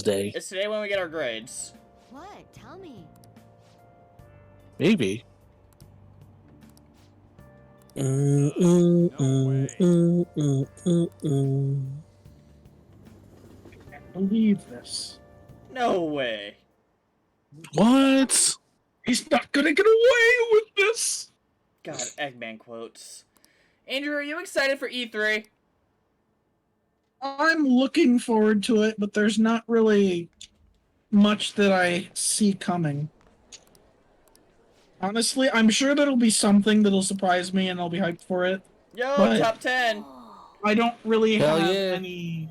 today. Is today when we get our grades? What? Tell me. Maybe. I believe this. No way. What? He's not gonna get away with this. God, Eggman quotes. Andrew, are you excited for E3? I'm looking forward to it, but there's not really much that I see coming. Honestly, I'm sure there'll be something that'll surprise me and I'll be hyped for it. Yo, But- top 10. I don't really Hell have yeah. any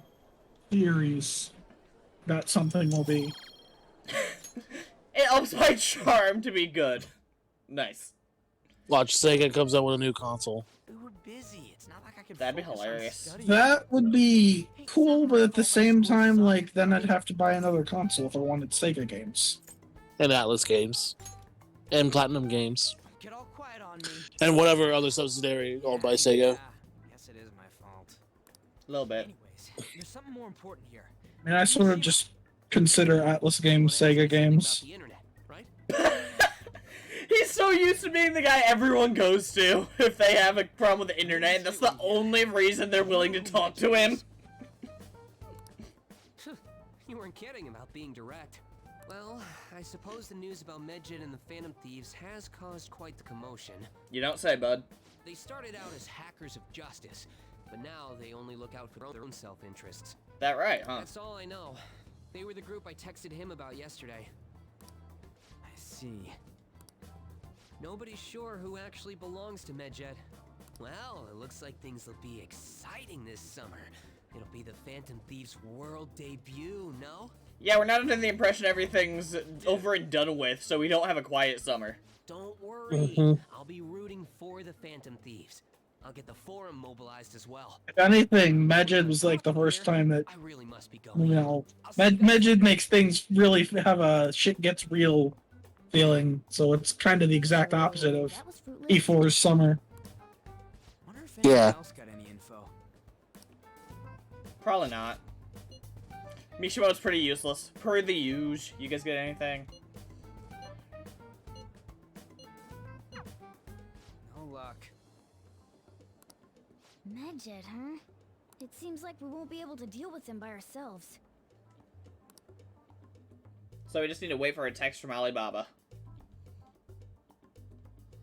theories that something will be. It ups my charm to be good. Nice. Watch, Sega comes out with a new console. We were busy. It's not like I could. That'd be focus on hilarious. studying. That would be cool, but at the same time, like, then I'd have to buy another console if I wanted Sega games. And Atlas Games. And Platinum Games. Get all quiet on me. And whatever other subsidiary owned by Sega. Yeah, guess it is my fault. A little bit. Anyways, there's something more important here. I mean, I sort of just consider Atlas games Sega games. About the internet, right? He's so used to being the guy everyone goes to if they have a problem with the internet, and that's the only reason they're willing to talk to him. You weren't kidding about being direct. Well, I suppose the news about Medjed and the Phantom Thieves has caused quite the commotion. You don't say, bud. They started out as hackers of justice, but now they only look out for their own self-interests. That right, huh? That's all I know. They were the group I texted him about yesterday. I see. Nobody's sure who actually belongs to Medjed. Well, it looks like things will be exciting this summer. It'll be the Phantom Thieves' world debut, no? Yeah, we're not under the impression everything's over and done with, so we don't have a quiet summer. Don't worry. Mhm. I'll be rooting for the Phantom Thieves. I'll get the forum mobilized as well. If anything, Medjed was like the first time that, I really must be you going. know, Medjed makes things really have a shit gets real feeling. So it's kind of the exact opposite of That was fruitless. E4's summer. Wonder if Yeah. anyone else got any info. Probably not. Mishimo's pretty useless. Per the usual. You guys get anything? No luck. Medjed, huh? It seems like we won't be able to deal with them by ourselves. So we just need to wait for a text from Alibaba.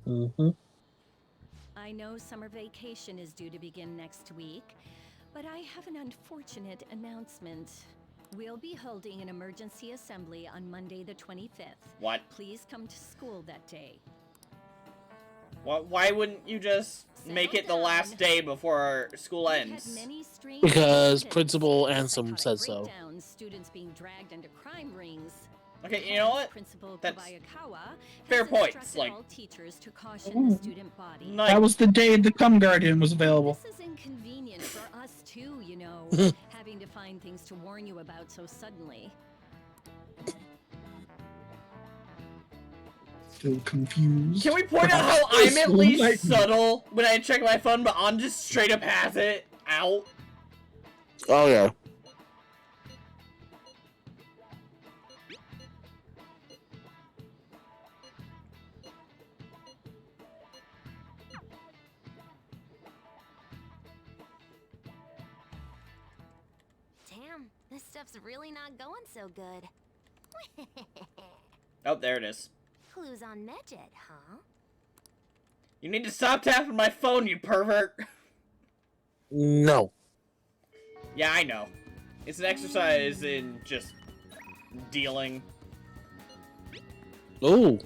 Mm-hmm. I know summer vacation is due to begin next week, but I have an unfortunate announcement. We'll be holding an emergency assembly on Monday the 25th. What? Please come to school that day. Why wouldn't you just make it the last day before school We've had ends? many strange Because incidents, Principal Ansem psychotic said so. breakdowns, students being dragged into crime rings. Okay, you know what? Principal That's Kobayakawa fair has points, instructed like- all teachers to caution the student body. Like, That was the day the Cum Guardian was available. This is inconvenient for us too, you know, having to find things to warn you about so suddenly. Still confused. can we point out how I'm at least subtle when I check my phone, but I'm just straight up has it out? Oh, yeah. Damn, this stuff's really not going so good. Oh, there it is. Clues on Medjed, huh? You need to stop tapping my phone, you pervert. No. Yeah, I know. It's an exercise in just dealing. Oh.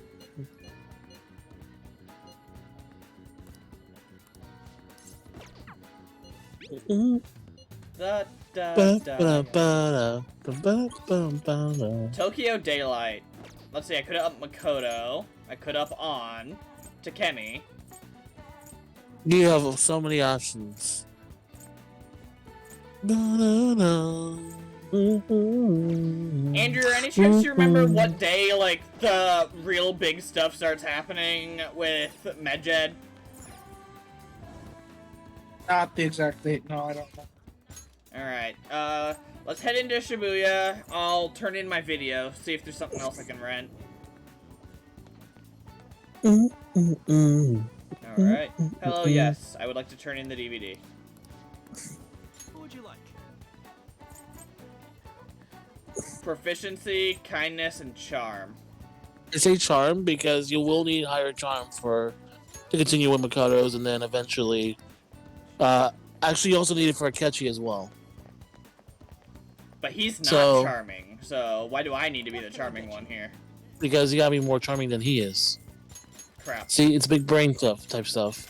Da, da, Ba, da. ba, ba, da, ba, ba, ba, da. Tokyo Daylight. Let's see, I could up Makoto. I could up on Takemi. You have so many options. Ba, da, da. Andrew, any chance you remember what day, like, the real big stuff starts happening with Medjed? Not the exact date. No, I don't know. Alright, Let's head into Shibuya. I'll turn in my video, see if there's something else I can rent. Alright. Hello, yes. I would like to turn in the DVD. What would you like? Proficiency, kindness, and charm. I say charm because you will need higher charm to continue with Makoto's, and then eventually, actually you also need it for Akechi as well. But he's not So- charming, so why do I need to be the charming one here? Because you gotta be more charming than he is. Crap. See, it's big brain type stuff.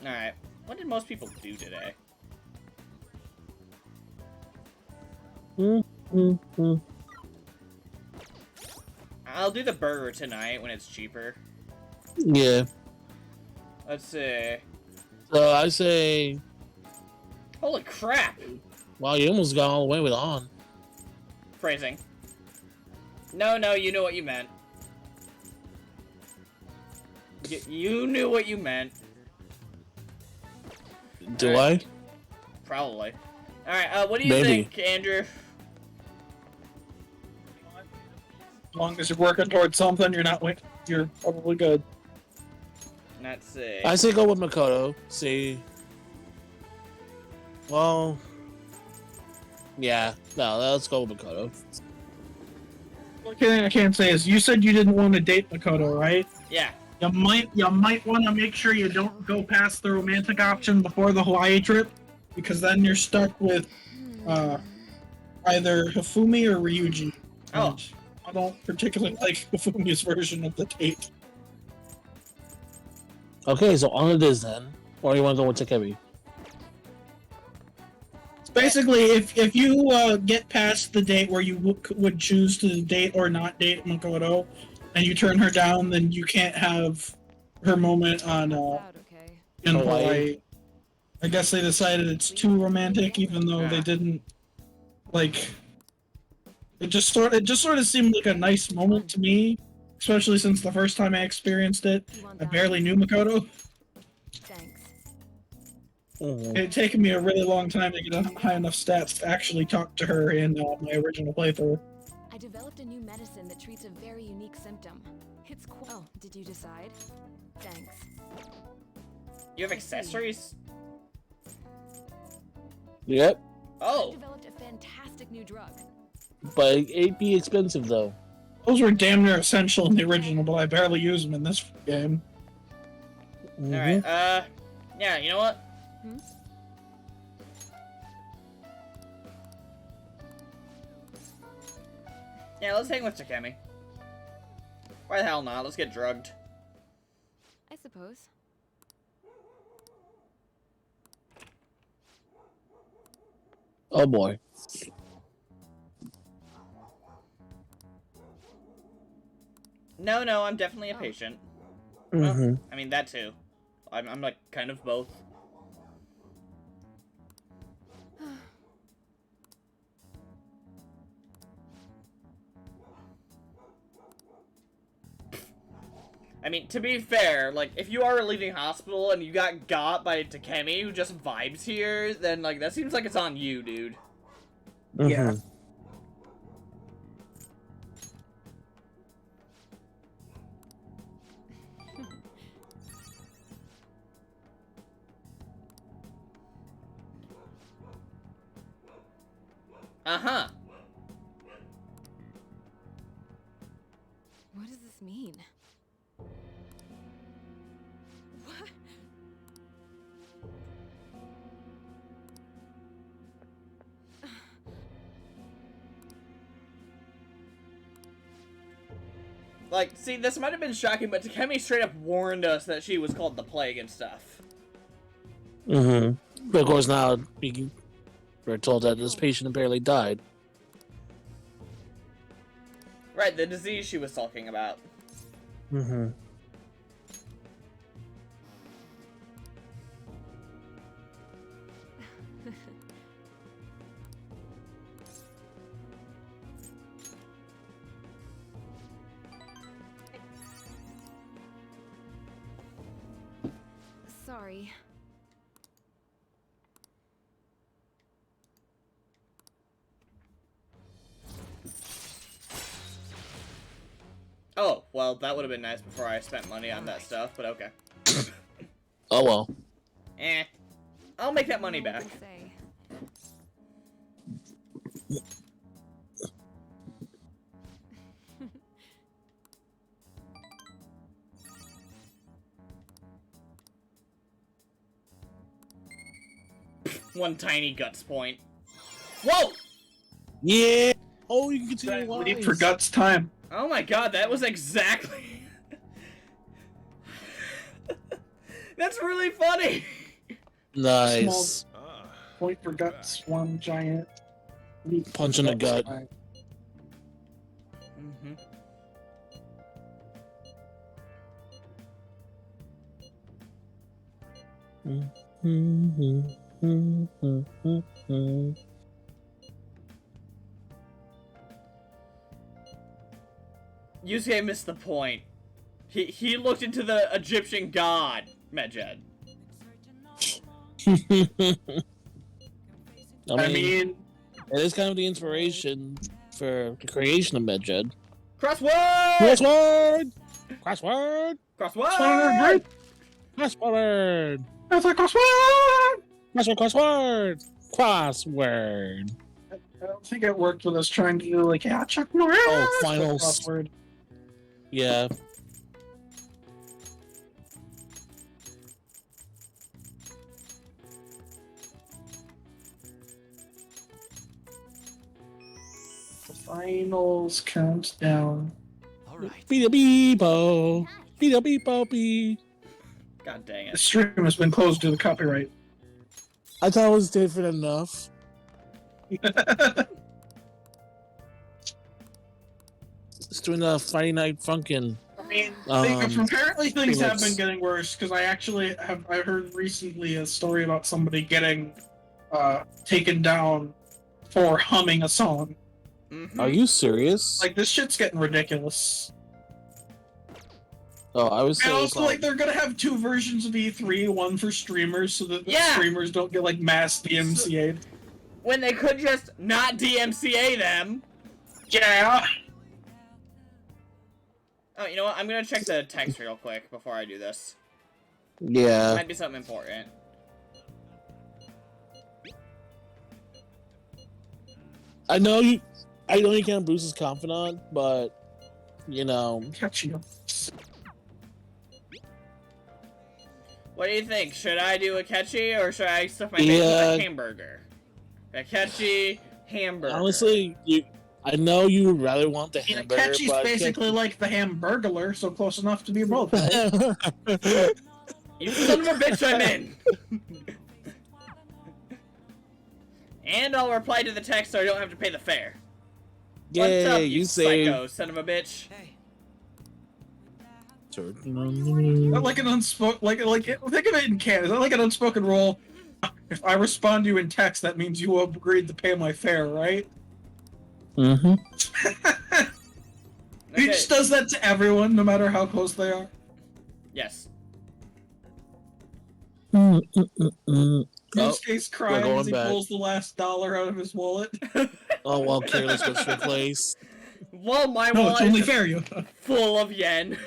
Alright. What did most people do today? I'll do the burger tonight when it's cheaper. Yeah. Let's see. So I say, Holy crap! wow, you almost got all the way with on. Phrasing. No, you know what you meant. You knew what you meant. Do Alright. I? Probably. Alright, what do you Maybe. think, Andrew? As long as you're working towards something, you're probably good. Let's see. I say go with Makoto. See. Well. Yeah. No, let's go with Makoto. One thing I can't say is you said you didn't want to date Makoto, right? Yeah. You might want to make sure you don't go past the romantic option before the Hawaii trip, because then you're stuck with either Hifumi or Ryuji. Oh. And I don't particularly like Hifumi's version of the date. Okay, so on it is then. Or you want to go with Takebi? Basically, if you get past the date where you would choose to date or not date Makoto, and you turn her down, then you can't have her moment on in Hawaii. Hawaii. I guess they decided it's too romantic, even though they didn't like. It just sort of seemed like a nice moment to me, especially since the first time I experienced it, I barely knew Makoto. Thanks. Mhm. It had taken me a really long time to get high enough stats to actually talk to her in my original playthrough. I developed a new medicine that treats a very unique symptom. It's oh, did you decide? Thanks. You have accessories? Yep. I Oh. developed a fantastic new drug. But it'd be expensive though. Those were damn near essential in the original, but I barely use them in this game. Mhm. Alright, yeah, you know what? Yeah, let's hang with Takemi. Why the hell not? Let's get drugged. I suppose. Oh boy. No, I'm definitely a patient. Well, Mm-hmm. I mean, that too. I'm like, kind of both. I mean, to be fair, like, if you are leaving hospital and you got by Takemi, who just vibes here, then, like, that seems like it's on you, dude. Yeah. Uh-huh. What does this mean? What? Like, see, this might have been shocking, but Takemi straight up warned us that she was called the Plague and stuff. Mm-hmm. But of course now we're told that this patient apparently died. Right, the disease she was talking about. Mm-hmm. Sorry. Oh, well, that would have been nice before I spent money on that stuff, but okay. Oh well. Eh. I'll make that money back. Say. One tiny guts point. Whoa! Yeah. Oh, you can continue Leap for guts time. Oh my god, that was exactly... That's really funny! Nice. Point for guts, one giant leap for Punch in the guts gut. time. Mm-hmm. Yusuke missed the point. He looked into the Egyptian god, Medjed. I mean, it is kind of the inspiration for the creation of Medjed. Crossword! Crossword! Crossword! Crossword! Crossword! That's a crossword! Crossword! Crossword! Crossword! I don't think it worked with us trying to do like, yeah, Chuck Norris. Oh, finals. Crossword. Yeah. The finals countdown. Alright. Beep-a-beep-o. Beep-a-beep-o-beep. God dang The it. stream has been closed due to copyright. I thought it was different enough. It's doing a Friday Night Funkin'. I mean, Um, apparently things have remix. been getting worse because I heard recently a story about somebody getting taken down for humming a song. Mm-hmm. Are you serious? Like, this shit's getting ridiculous. Oh, I was And saying. also, like, they're gonna have two versions of E3, one for streamers so that the Yeah! streamers don't get, like, mass DMCA'd. When they could just not DMCA them. Yeah! Oh, you know what? I'm gonna check the text real quick before I do this. Yeah. Might be something important. I know you can't boost his confidant, but you know. Catch you. What do you think? Should I do a catchy or should I stuff my face with Yeah. a hamburger? A catchy hamburger. Honestly, I know you would rather want the You know, hamburger, Catchy's but basically like the Hamburglar, so close enough to be both. You son of a bitch, I'm in! And I'll reply to the text so I don't have to pay the fare. What's up, Yay, you you say. psycho son of a bitch? Hey. Like an unspoken, like think of it in Canada, like an unspoken rule. If I respond to you in text, that means you agreed to pay my fare, right? Mm-hmm. He Okay. just does that to everyone, no matter how close they are. Yes. Yusuke's crying going as he back. pulls the last dollar out of his wallet. Oh well, Careless goes to place. Well, my No, it's wallet only is fair. You full of yen.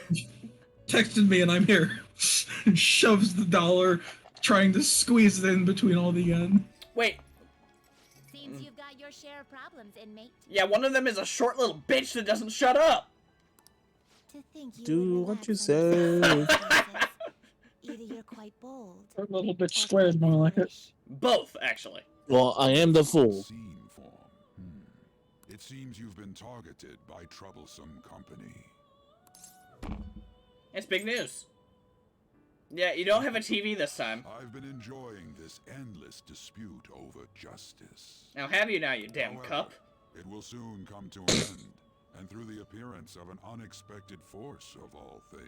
texted me and I'm here. Shoves the dollar, trying to squeeze it in between all the yen. Wait, Seems you've got your share of problems, inmate. yeah, one of them is a short little bitch that doesn't shut up. To think you Do would what you relax and say. princess. Either you're quite bold, That little bitch or squared more like it. foolish. Both, actually. Well, I am the fool. Scene form. It seems you've been targeted by troublesome company. It's big news. Yeah, you don't have a TV this time. I've been enjoying this endless dispute over justice. Now have you now, you damn However, cup. It will soon come to an end, and through the appearance of an unexpected force of all things.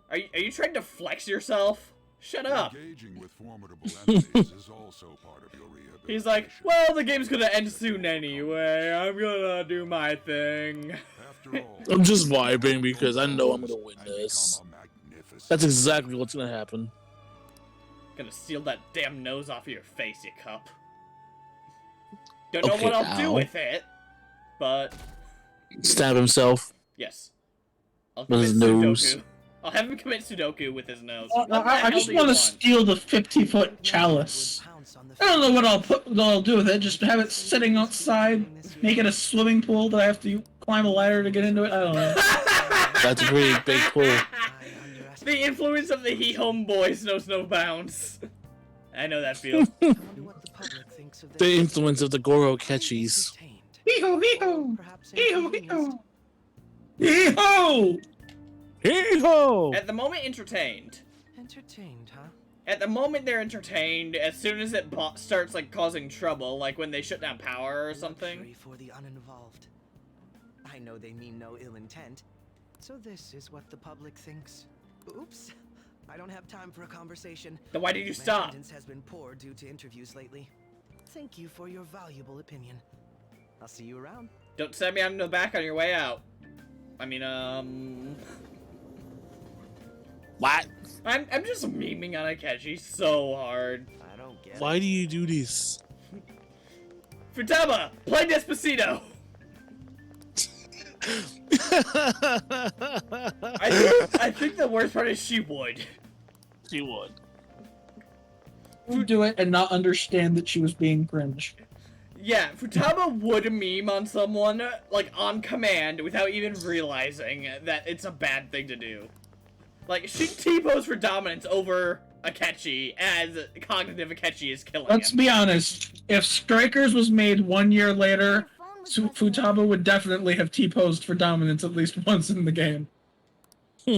Are you trying to flex yourself? Shut up. Engaging with formidable enemies is also part of your rehabilitation. He's like, well, the game's gonna end soon anyway. I'm gonna do my thing. After all, I'm just vibing because I know I'm gonna win and this. become a magnificent That's exactly what's gonna happen. Gonna steal that damn nose off of your face, you cup. Don't know Okay, what I'll do ow. with it, but Stab himself. yes. I'll With his nose. Sudoku. I'll have him commit Sudoku with his nose. I What the hell just do you want to want? steal the 50-foot chalice. I don't know what I'll do with it. Just have it sitting outside, make it a swimming pool that I have to climb a ladder to get into it. I don't know. That's a pretty big pool. The influence of the He Homeboys knows no bounds. I know that feel. The influence of the Goro Ketchies. Hee-ho, hee-ho! Hee-ho, hee-ho! Hee-ho! Hee-ho! At the moment, entertained. Entertained, huh? At the moment, they're entertained. As soon as it starts like causing trouble, like when they shut down power or something. Luxury for the uninvolved. I know they mean no ill intent. So this is what the public thinks. Oops. I don't have time for a conversation. Then why did you My stop? attendance has been poor due to interviews lately. Thank you for your valuable opinion. I'll see you around. Don't send me on the back on your way out. I mean, What? I'm just memeing on Akechi so hard. I don't get Why do you do this? Futaba, play Despacito. I think the worst part is she would. She would. Who do it and not understand that she was being cringe? Yeah, Futaba would meme on someone, like, on command without even realizing that it's a bad thing to do. Like, she T-pose for dominance over Akechi as cognitive Akechi is killing Let's him. be honest. If Strikers was made 1 year later, Futaba would definitely have T-posed for dominance at least once in the game. I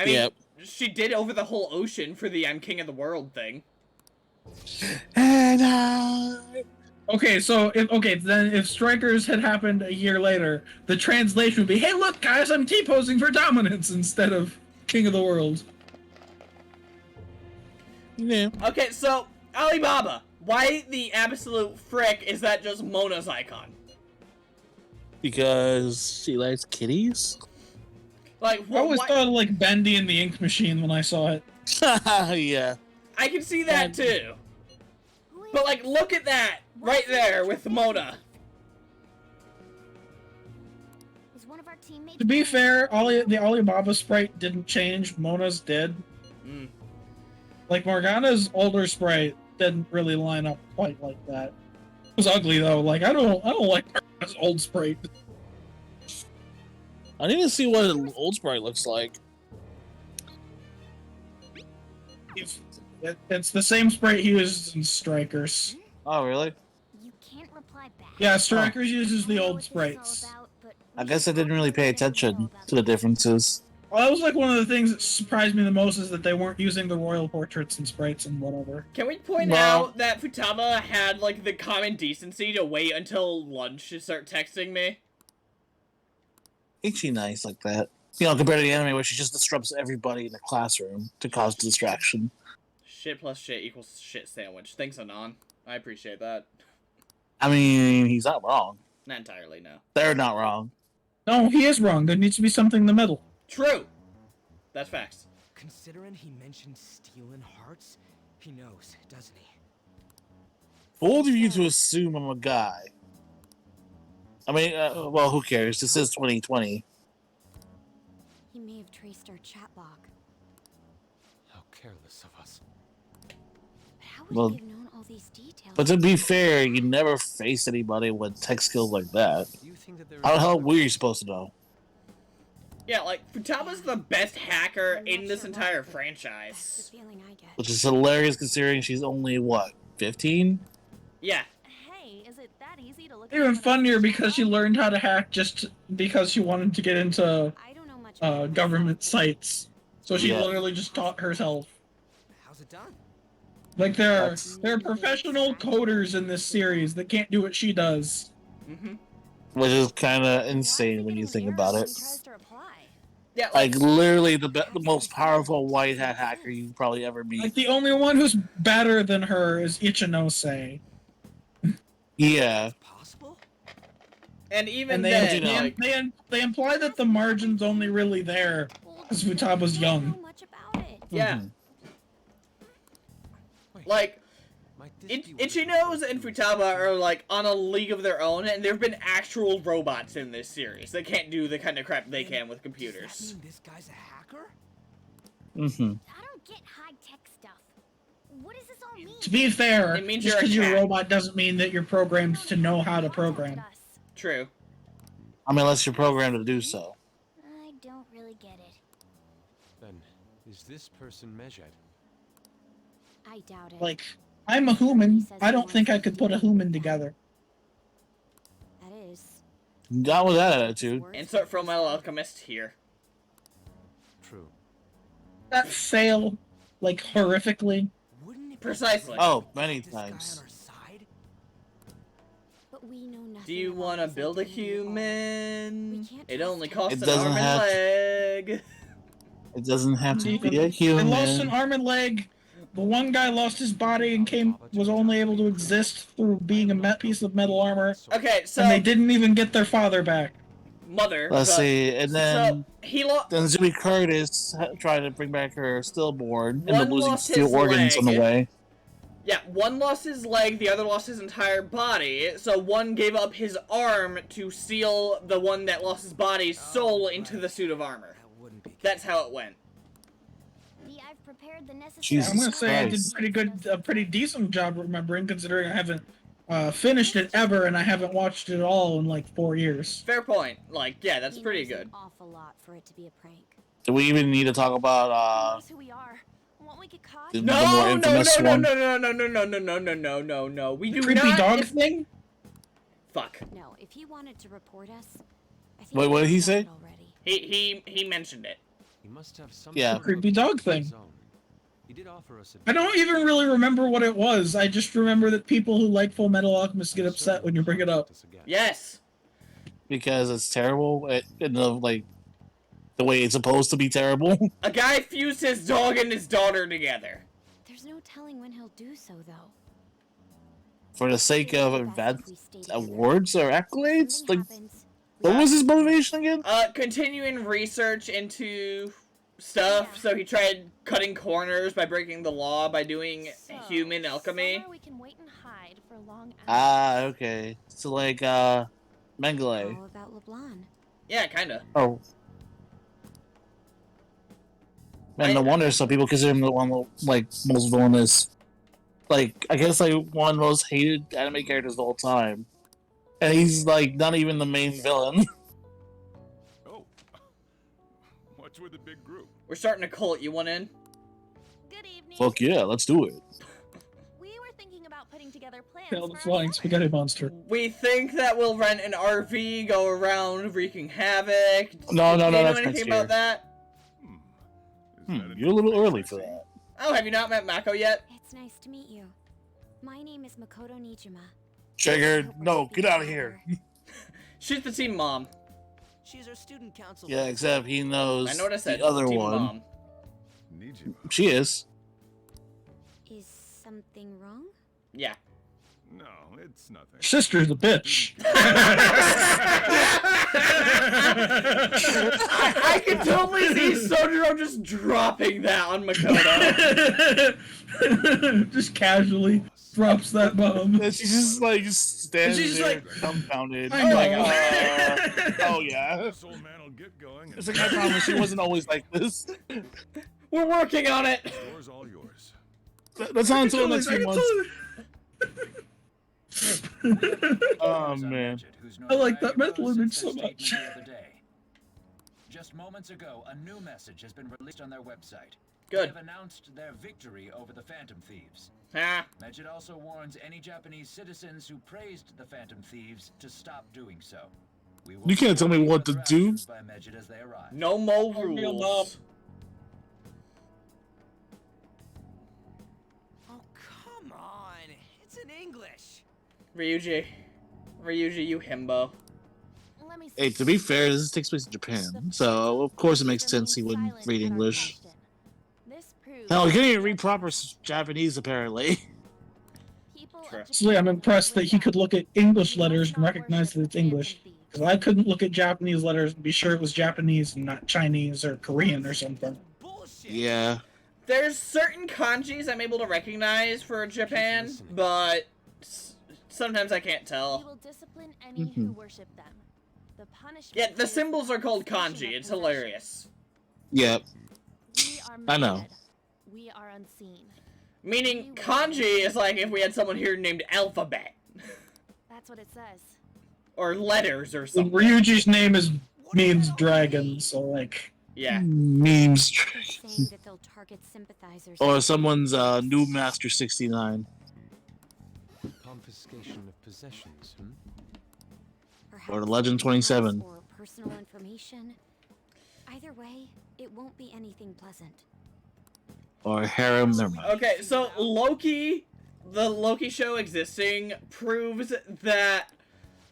mean, Yep. she did over the whole ocean for the I'm King of the World thing. And I... Okay, so then if Strikers had happened a year later, the translation would be, "Hey, look, guys, I'm T-posing for dominance," instead of King of the World. Yeah. Okay, so, Alibaba, why the absolute frick is that just Mona's icon? Because she likes kitties? Like, I always why- thought of, like, Bendy and the Ink Machine when I saw it. Yeah. I can see that too. But like, look at that right there with Mona. Is one of our teammates? To be fair, the Alibaba sprite didn't change. Mona's did. Mm. Like, Morgana's older sprite didn't really line up quite like that. It was ugly though. Like, I don't like Morgana's old sprite. I need to see what an old sprite looks like. It's the same sprite he used in Strikers. Oh, really? You can't reply back. Yeah, Strikers uses the I don't know old what this is sprites. all about, but I we guess I should didn't really pay probably attention about to the differences. Well, that was like one of the things that surprised me the most is that they weren't using the royal portraits and sprites and whatever. Can we point Well- out that Futaba had like the common decency to wait until lunch to start texting me? Ain't she nice like that? You know, compared to the anime where she just disrupts everybody in the classroom to cause distraction. Shit plus shit equals shit sandwich. Thanks, Anon. I appreciate that. I mean, he's not wrong. Not entirely, no. They're not wrong. No, he is wrong. There needs to be something in the middle. True! That's facts. Considering he mentioned stealing hearts, he knows, doesn't he? Bold of you to assume I'm a guy. I mean, well, who cares? This is 2020. He may have traced our chat log. How careless of us. But how would Well, he have known all these details? But to be fair, you never face anybody with tech skills like that. Do you think that there How the is hell other- were you supposed to know? Yeah, like, Futaba's the best hacker I'm not in this sure entire why, but That's franchise. the feeling I get. Which is hilarious considering she's only, what, 15? Yeah. Hey, is it that easy to look Even at funnier because she learned how to hack just because she wanted to get into I don't know much about government this. sites. So she Yeah. literally just taught herself. How's it done? Like there That's- are professional coders in this series that can't do what she does. Mm-hmm. Which is kind of Why is insane he when you getting think an about error it. when he tries to reply? Yeah, Like, literally the most powerful white hat hacker you could probably ever meet. Like the only one who's better than her is Ichinose. Yeah. Possible? and even And then, you know, like, they imply that the margin's only really there because Futaba's I don't young. know much about it. yeah, Mhm. Wait, like, might Ichinos and Futaba are like on a league of their own, and there've been actual robots in this series. They can't do the kind of crap they can with computers. Does that mean this guy's a hacker? I don't get high-tech stuff. What does this all mean? To be fair, It means just you're a because you're a cat. robot doesn't mean that you're programmed to know how to program. True. I mean, unless you're programmed to do so. I don't really get it. Then, is this person Medjed? I doubt it. Like, I'm a human. I don't think I could put a human together. That is. Not with that attitude. Insert Full Metal Alchemist here. True. That fail, like, horrifically. Wouldn't it be Precisely. Oh, many this guy times. on our side? But we know nothing. Do you about want to this build a entity at all. human? We can't It trust only him. costs It an doesn't arm and have to- leg. It doesn't have to See, be a They human. lost an arm and leg. The one guy lost his body and was only able to exist through being a piece of metal armor. Okay, so And they didn't even get their father back. mother. Let's but- see, and then So he lost. then Zooey Curtis tried to bring back her stillborn, One and up losing lost few his organs on the leg. way. Yeah, one lost his leg, the other lost his entire body. So one gave up his arm to seal the one that lost his body's soul into the suit of armor. That wouldn't be. That's how it went. I've prepared the necessary. Jesus I'm gonna say I did Christ. a pretty decent job remembering, considering I haven't finished it ever, and I haven't watched it all in like 4 years. Fair point. Like, yeah, that's He pretty knows good. An awful lot for it to be a prank. Do we even need to talk He about knows who we are. Won't we get caught? the No, more no, no, infamous no, one? no, no, no, no, no, no, no, no, no, no, no. We do Creepy not. dog thing? Fuck. No, if he wanted to report us, I think Wait, what did he he's done say? it already. He mentioned it. He must have some Yeah. sort of Creepy a dog plan of his thing. own. He did offer us I don't even really remember what it was. I just remember that people who like Full Metal Alchemist get upset when you bring it up. Yes. Because it's terrible in the the way it's supposed to be terrible. A guy fused his dog and his daughter together. There's no telling when he'll do so, though. For the sake of advanced awards or accolades? Something Like, happens. what was his motivation again? Continuing research into stuff. So he tried cutting corners by breaking the law by doing human alchemy. Somewhere we can wait and hide for long hours. Ah, okay. So like, Mengele. How about LeBlanc? Yeah, kinda. Oh. Man, no wonder some people consider him the one, like, most villainous. Like, I guess, like, one of the most hated anime characters of all time. And he's, like, not even the main villain. Oh. What's with the big group? We're starting a cult. You want in? Good evening. Fuck yeah, let's do it. We were thinking about putting together plans Hail the for flying our spaghetti monster. We think that we'll rent an RV, go around wreaking havoc. No, Do you know that's anything next about year. that? You're a little early for that. Oh, have you not met Mako yet? It's nice to meet you. My name is Makoto Nijima. Triggered. No, get out of here. She's the team mom. She's our student council. Yeah, except he knows I know what I said. the other team one. mom. Nijima. She is. Is something wrong? Yeah. No, it's nothing. Sister's a bitch. I can totally see Sojiro just dropping that on Makoto. Just casually drops that bomb. And she's just like standing She's there, like, dumbfounded. I know. Like, oh yeah. This old man will get going. It's like I promise she wasn't always like this. We're working on it. The store's all yours. That's not until the next I few can months. totally- Oh man. I like that mental image so much. Just moments ago, a new message has been released on their website. Good. They have announced their victory over the Phantom Thieves. Ah. Medjed also warns any Japanese citizens who praised the Phantom Thieves to stop doing so. We will You can't tell me report what to further do. actions by Medjed as they arrive. No more Real mom. rules. Oh, come on. It's in English. Ryuji, you himbo. Let me Hey, to be fair, this takes place in Japan, so of course it makes sense he wouldn't read English. This proves Hell, he can't even read proper Japanese apparently. people of Sure. Actually, I'm impressed that he could look at English letters and recognize that it's English. Because I couldn't look at Japanese letters and be sure it was Japanese and not Chinese or Korean or something. Bullshit. Yeah. There's certain kanjis I'm able to recognize for Japan, but sometimes I can't We tell. will discipline any who worship them. The punishment Yeah, the is symbols are called confiscation kanji. of It's possession. hilarious. Yep. We are I know. Medjed. We are unseen. Meaning, kanji is like if we had someone here named Alphabet. That's what it says. Or letters or And something. Ryuji's name means dragon, so like. Yeah. Memes. They're saying that they'll target sympathizers. Or someone's new Master 69. Confiscation of possessions, Perhaps Or the Legend 27. Or personal information. Either way, it won't be anything pleasant. Or harem. Never mind. Okay, so Loki, the Loki show existing, proves that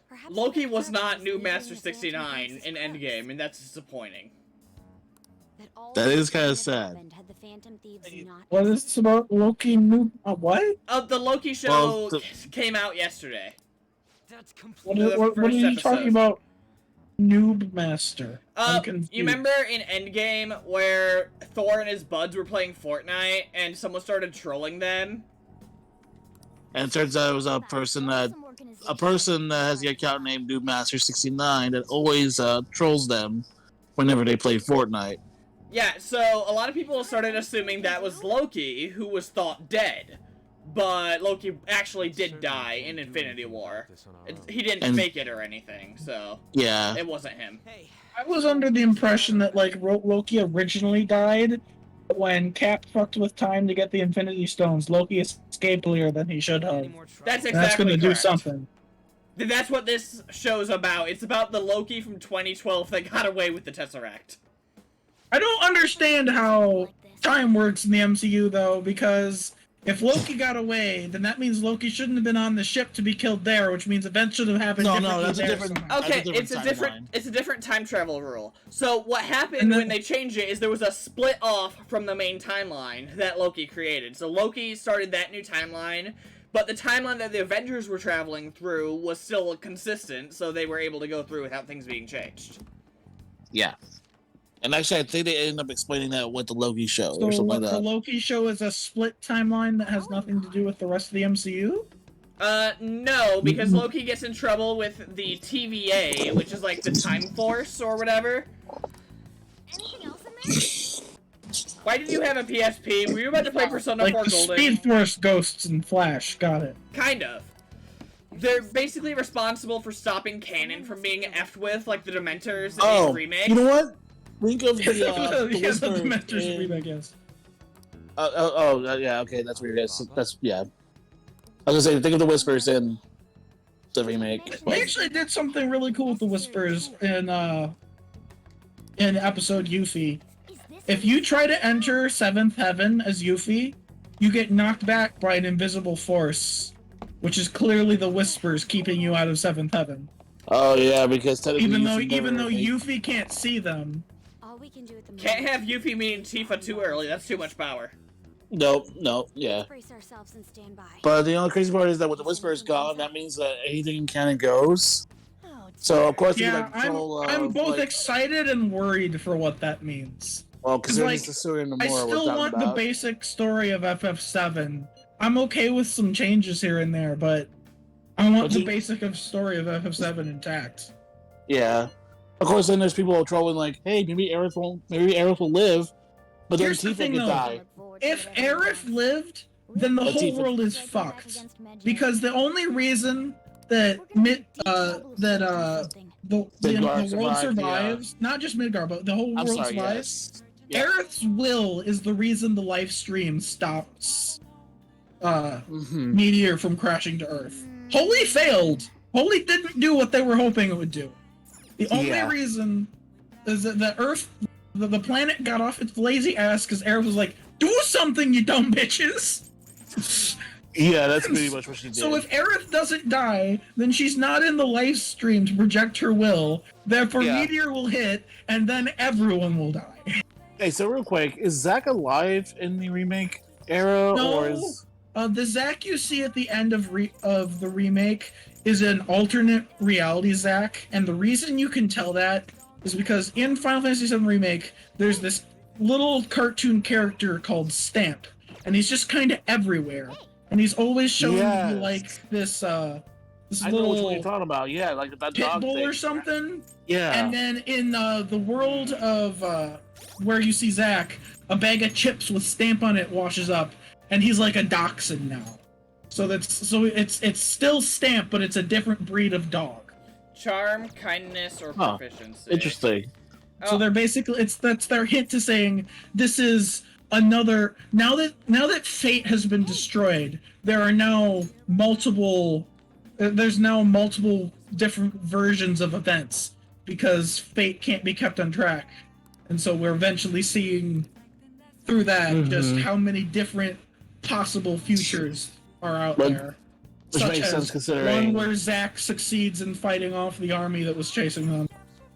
Perhaps Loki the was not characters new leading Master the Phantom 69 Thieves' in close. Endgame, and that's disappointing. That is kinda kind sad. Had the Phantom Thieves not What is this about Loki new? What? The Loki show Well, the- came out yesterday. That's What, completely. what are first you episode. talking about? Noob Master. I'm confused. You remember in Endgame where Thor and his buds were playing Fortnite and someone started trolling them? And it turns out it was a person that has the account named New Master 69 that always trolls them whenever they play Fortnite. Yeah, so a lot of people started assuming that was Loki, who was thought dead. But Loki actually did die in Infinity War. He didn't And- fake it or anything, so Yeah. it wasn't him. Hey, I was under the impression that like Loki originally died when Cap fucked with time to get the Infinity Stones. Loki escaped earlier than he should have. any more trouble? That's And that's exactly going to do correct. something. That's what this show's about. It's about the Loki from 2012 that got away with the Tesseract. I don't understand how time works in the MCU though, because if Loki got away, then that means Loki shouldn't have been on the ship to be killed there, which means events should have happened. No, differently that's a there different- somehow. Okay, That's a different it's a different time travel rule. So what happened And then- when they changed it is there was a split off from the main timeline that Loki created. So Loki started that new timeline, but the timeline that the Avengers were traveling through was still consistent, so they were able to go through without things being changed. Yeah. And actually, I think they ended up explaining that with the Loki show So or something like the that. Loki show is a split timeline that has nothing to do with the rest of the MCU? No, because Loki gets in trouble with the TVA, which is like the Time Force or whatever. Anything else in there? Why did you have a PSP? Were you about to play Persona Like 4 the Golden? Speed Force Ghosts and Flash, got it. Kind of. They're basically responsible for stopping canon from being effed with, like the Dementors in the remake. You know what? Think of the Yeah, the Whisper Dementors in- remake, yes. Yeah, okay, that's weird. That's yeah. I was gonna say, think of the Whispers in the remake. They actually did something really cool with the Whispers in episode Yuffie. If you try to enter 7th Heaven as Yuffie, you get knocked back by an invisible force, which is clearly the Whispers keeping you out of 7th Heaven. Oh yeah, because technically Even though Yuffie never- Yuffie can't see them. All we can do at the moment. Can't have Yuffie meeting Tifa too early, that's too much power. No, yeah. Brace ourselves and stand by. But the only crazy part is that with the Whispers gone, that means that anything in canon goes. So of course, Yeah, I'm both like, excited and worried for what that means. well, Cause considering like, it's the story no I more. still want the basic story of FF7. I'm okay with some changes here and there, but I want the basic of story of FF7 intact. Yeah. Of course, then there's people trolling like, "Hey, maybe Aerith will live," but then Here's the Tifa thing, could though. die. If Aerith lived, then the But whole Tifa- world is fucked. Because the only reason that the Midgar world survived, survives, not just Midgar, but the whole I'm world sorry, survives. yes. Yeah. Aerith's will is the reason the live stream stops Mhm. Meteor from crashing to Earth. Holy failed. Holy didn't do what they were hoping it would do. The only Yeah. reason is that the Earth, the planet got off its lazy ass because Aerith was like, "Do something, you dumb bitches." Yeah, that's pretty much what she did. So if Aerith doesn't die, then she's not in the live stream to project her will. Therefore, Yeah. Meteor will hit, and then everyone will die. Hey, so real quick, is Zack alive in the remake era, No. or is The Zack you see at the end of the remake is an alternate reality Zack, and the reason you can tell that is because in Final Fantasy VII Remake, there's this little cartoon character called Stamp, and he's just kind of everywhere, and he's always showing you like this I know which one you're talking about. Yeah, like that pit dog bull thing. or something. Yeah. And then in the world of where you see Zack, a bag of chips with Stamp on it washes up, and he's like a dachshund now. So it's still Stamp, but it's a different breed of dog. Charm, kindness, or proficiency. Interesting. So they're basically that's their hint to saying this is another now that Fate has been destroyed, there are now multiple different versions of events because Fate can't be kept on track. And so we're eventually seeing through that just how many different possible futures are out there. Which Such makes as sense considering one where Zack succeeds in fighting off the army that was chasing them.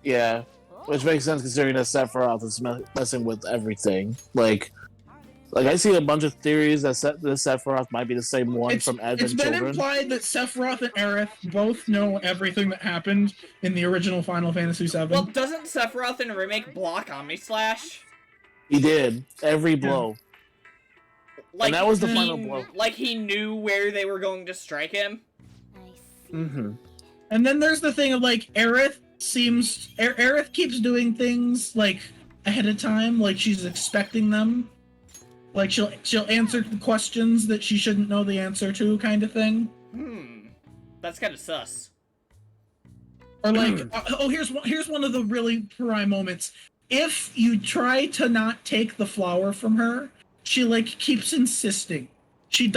Yeah. Which makes sense considering that Sephiroth is messing with everything. Like I see a bunch of theories that this Sephiroth might be the same one from Advent It's been Children. implied that Sephiroth and Aerith both know everything that happened in the original Final Fantasy VII. Well, doesn't Sephiroth in Remake block Omnislash? He did. Every blow. Like, and that was the final blow. Like he knew where they were going to strike him? And then there's the thing of, like, Aerith keeps doing things, like, ahead of time, like she's expecting them. Like, she'll answer questions that she shouldn't know the answer to, kind of thing. That's kind of sus. Or like, here's one of the really prime moments. If you try to not take the flower from her, she, like, keeps insisting. She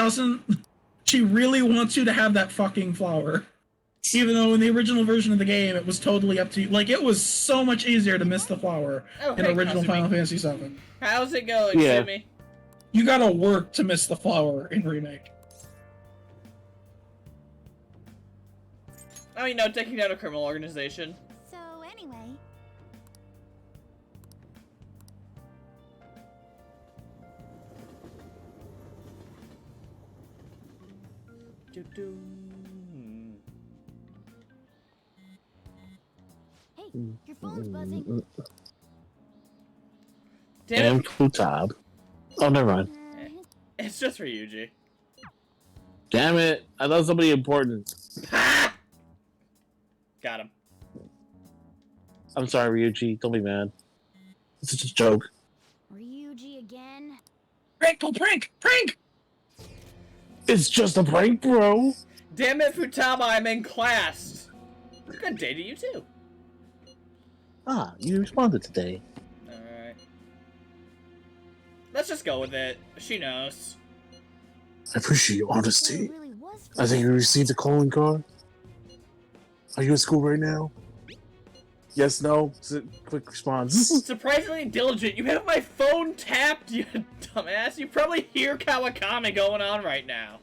really wants you to have that fucking flower. Even though in the original version of the game, it was totally up to you. Like, it was so much easier to miss the flower in original Final Fantasy VII. How's it going, Jimmy? You gotta work to miss the flower in Remake. Oh, you know, taking down a criminal organization. So, anyway... Hey, your phone's buzzing. Damn And Futab. Oh, never mind. It's just for Yuji. Damn it. I thought somebody important. Ha! Got him. I'm sorry, Ryuji. Don't be mad. It's just a joke. Ryuji again? Prank! It's just a prank, bro. Damn it, Futaba, I'm in class. Good day to you, too. Ah, you responded today. Alright. Let's just go with it. She knows. I appreciate your honesty. I think you received a calling card. Are you at school right now? Yes, no? Quick response. Surprisingly diligent. You have my phone tapped, you dumbass. You probably hear Kawakami going on right now.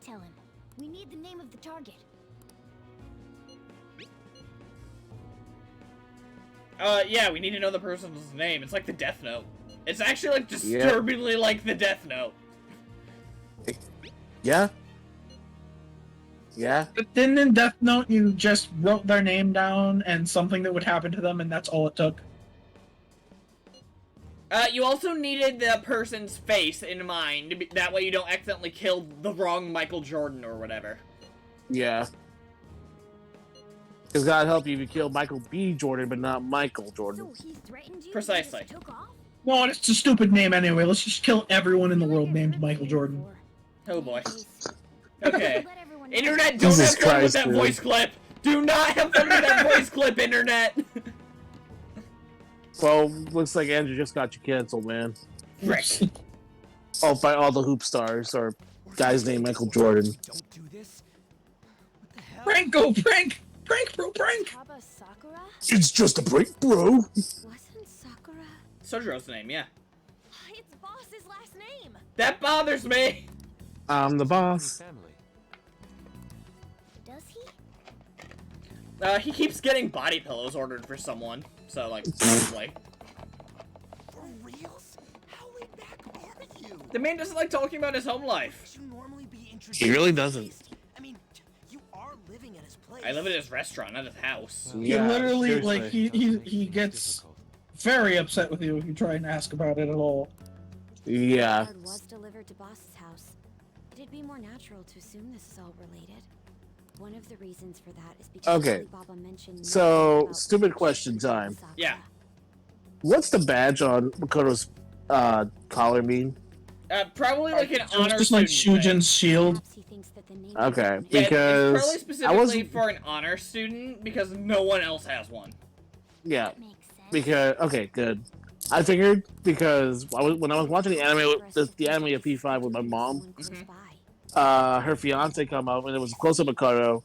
Tell him. We need the name of the target. Yeah, we need to know the person's name. It's like the Death Note. It's actually, like, disturbingly like the Death Note. Yeah? Yeah? But then in Death Note, you just wrote their name down and something that would happen to them, and that's all it took. You also needed the person's face in mind. That way you don't accidentally kill the wrong Michael Jordan or whatever. Yeah. Because God help you if you kill Michael B. Jordan, but not Michael Jordan. So he threatened you? Precisely. And just took off? No, it's a stupid name anyway. Let's just kill everyone in the world named Michael Jordan. Oh boy. Okay. Let everyone Internet, don't Jesus have fun with Christ, that dude. voice clip! Do not have fun with that voice clip, Internet! Well, looks like Andrew just got you canceled, man. Frick. Oh, by all the hoop stars, or guys named Michael Jordan. Don't do this. What the hell? Prank, go, prank! Prank, bro, prank! Futaba Sakura? It's just a break, bro. Wasn't Sakura? Sojiro's name, yeah. It's boss's last name. That bothers me! I'm the boss. Family. Does he? He keeps getting body pillows ordered for someone. So, like, seriously. For reals? How way back are you? The man doesn't like talking about his home life. You normally be introduced He really doesn't. I mean, you are living in I live at his restaurant, not his house. He Yeah, literally, seriously. like, he gets very upset with you if you try and ask about it at all. Yeah. Card was delivered to Boss's house. It'd be more natural to assume this is all related. One of the reasons for that is because Okay. Alibaba mentioned So, nothing about stupid question time. Sakura. Yeah. What's the badge on Makoto's collar mean? Probably like an So it's honor just like student thing. Shujin's shield. Perhaps he thinks that the name Okay, Yeah, it's because probably I specifically was for an honor student because no one else has one. yeah makes sense. because okay good. I figured because when I was watching the anime the anime of P5 with my mom, Someone close Mhm. by. her fiance come up and it was close up Makoto.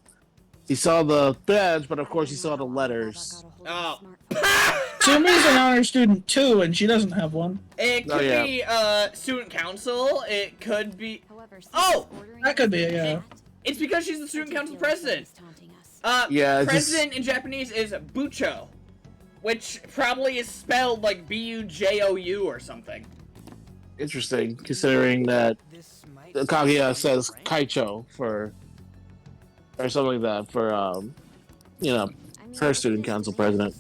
He saw the badge, but of course he saw the letters. Oh. Sumi's an honor student too, and she doesn't have one. It Oh, could yeah. be student council. It could be. However, since Oh! he's ordering That could be, it, yeah. It's because she's the student I do council feel like president. someone's taunting us. Yeah, it's President in Japanese is Bucho, which probably is spelled like Bujou or something. Interesting, considering that This might Kaguya says Kaicho for or something like that for you know I mean, her look student at this council place. president.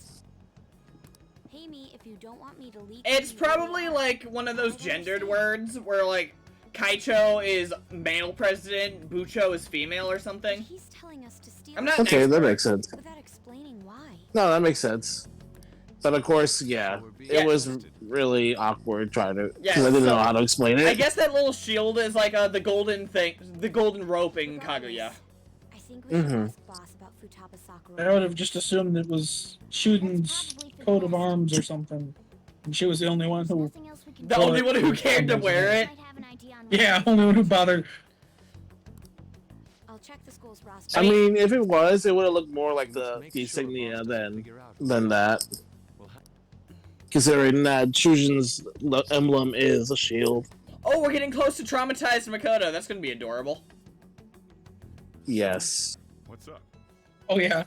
Pay me if you don't want me to leak. It's who you really probably are. like one of those gendered words where like Kaicho is male president, Bucho is female or something. He's telling us to steal. I'm not Okay, an that expert. makes sense. Without explaining why. No, that makes sense. But of course, yeah, Yeah. it was really awkward trying to Yeah, because I didn't so- know how to explain it. I guess that little shield is like the golden thing, the golden rope in Kaguya. I think we should Mhm. ask Boss about Futaba Sakura. I would have just assumed it was Shujin's coat of arms or something, and she was the only one There's who. nothing else we can The do. only one who cared to wear it. Might have an idea on what Yeah, to only one who do. bothered. I'll check the school's roster. I mean, if it was, it would have looked more like the insignia than that. Considering that Shujin's emblem is a shield. Oh, we're getting close to traumatized Makoto. That's gonna be adorable. Yes. What's up? Oh yeah.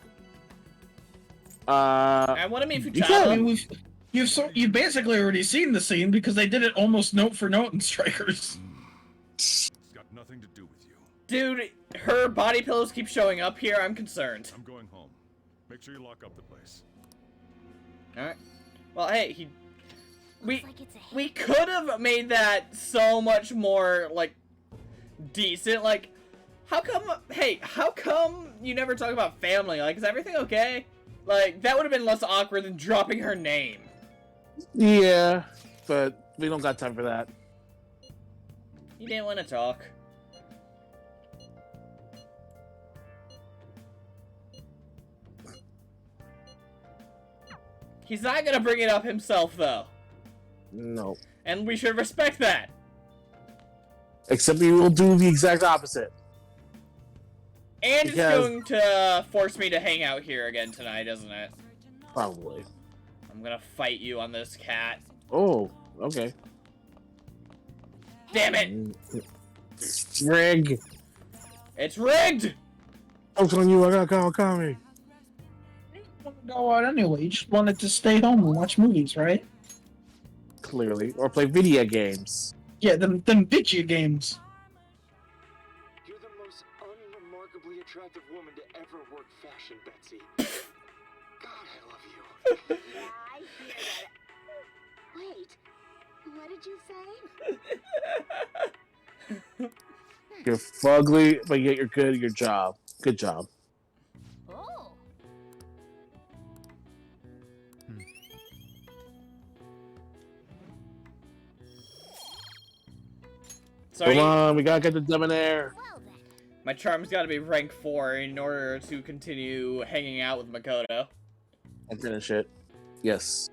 I want to meet You I Futaba. mean, you've basically already seen the scene because they did it almost note for note in Strikers. It's got nothing to do with you. Dude, her body pillows keep showing up here. I'm concerned. I'm going home. Make sure you lock up the place. Alright. Well, hey, Looks like it's a hit. we could have made that so much more, like, decent. Like, how come you never talk about family? Like, is everything okay? Like, that would have been less awkward than dropping her name. Yeah, but we don't got time for that. You didn't want to talk. He's not gonna bring it up himself, though. No. And we should respect that. Except we will do the exact opposite. And it's Because- going to force me to hang out here again tonight, isn't it? Probably. I'm gonna fight you on this cat. Oh, okay. Damn it! Rig. It's rigged! I'm telling you, I got Kawakami. You want to go out anyway. You just wanted to stay home and watch movies, right? Clearly. Or play video games. Yeah, them video games. You're the most unremarkably attractive woman to ever work fashion, Betsy. God, I love you. Yeah, I hear that. Wait, what did you say? You're fugly, but yet you're good at your job. Good job. Oh. So Come on, we gotta get the debonair. Well then. my charm's gotta be rank 4 in order to continue hanging out with Makoto. And finish it. Yes.